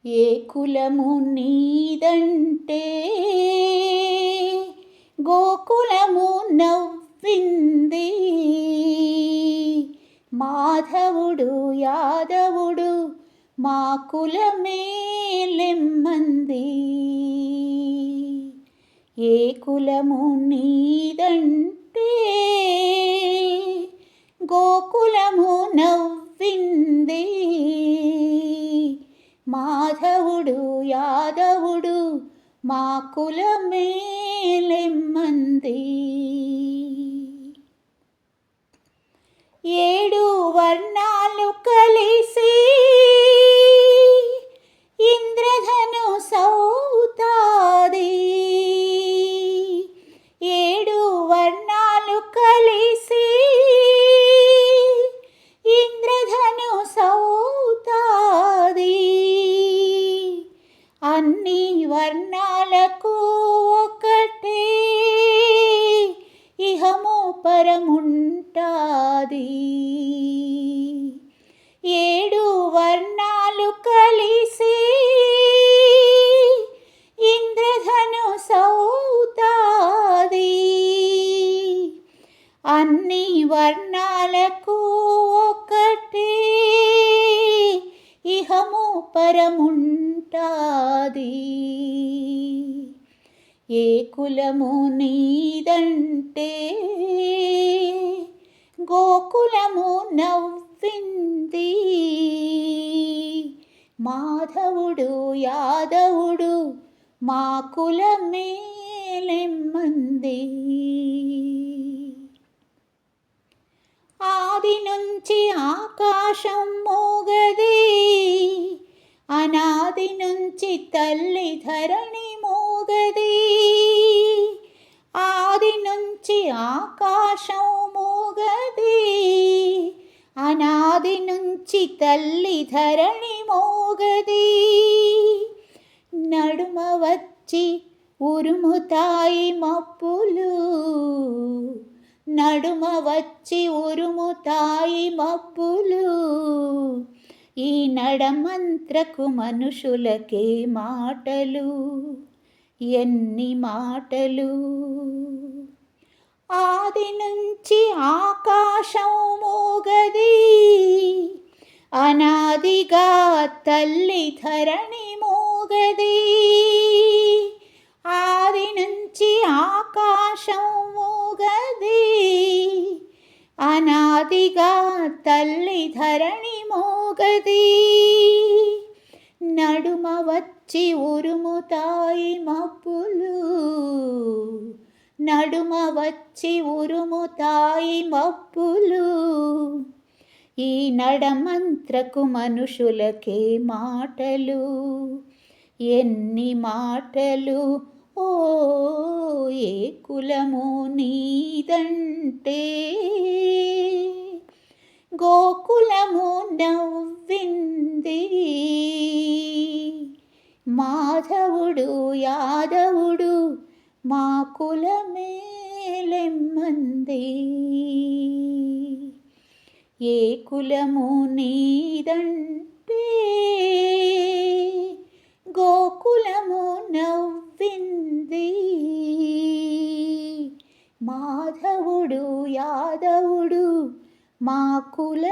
ఏ కులము నీదంటే గోకులము నవ్వింది. మాధవుడు యాదవుడు మా కులమే లెమ్మంది. ఏ కులము నీదంటే గోకులము నవ్వింది. మాధవుడు యాదవుడు మా కులమే లెమ్మంది. ఏడు వర్ణాలు కలిసి ఇంద్రధను సౌతాది. ఏడు వర్ణాలు కలిసి ఇంద్రధను సౌతాది. అన్ని వర్ణాలకు ఒకటే ఇహము పరముంటాది. ఏడు వర్ణాలు కలిసి ఇంద్రధను సౌతాది. అన్ని వర్ణాలకు ఒకటే ఇహము పరముంటాది. ఏ కులము నీదంటే గోకులము నవ్వింది. మాధవుడు యాదవుడు మా కులమే లెమ్మంది. ఆది నుంచి ఆకాశం మోగది, అనాది నుంచి తల్లి ధరణి మోగది. ఆది నుంచి ఆకాశం మోగది, అనాది నుంచి తల్లి ధరణి మోగది. నడుమ వచ్చి ఉరుముతాయి మబ్బులు, నడుమ వచ్చి ఉరుముతాయి మబ్బులు. ఈ నడమంత్రకు మనుషులకే మాటలు, ఎన్ని మాటలు. ఆది నుంచి ఆకాశం మోగది, అనాదిగా తల్లి ధరణి మోగది. ఆది నుంచి ఆకాశం మోగది, అనాదిగా తల్లి ధరణి మోగది. నడుమ వచ్చి ఉరుముతాయి మబ్బులు, నడుమ వచ్చి ఉరుముతాయి మబ్బులు. ఈ నడమంత్రకు మనుషులకే మాటలు, ఎన్ని మాటలు. ఓ ఏ కులము నీదంటే గోకులము నవ్వింది. మాధవుడు యాదవుడు మా కులమే లెమ్మంది. ఏ కులము నీదంటే గోకులము నవ్వింది. మాధవుడు యాదవుడు మా కుల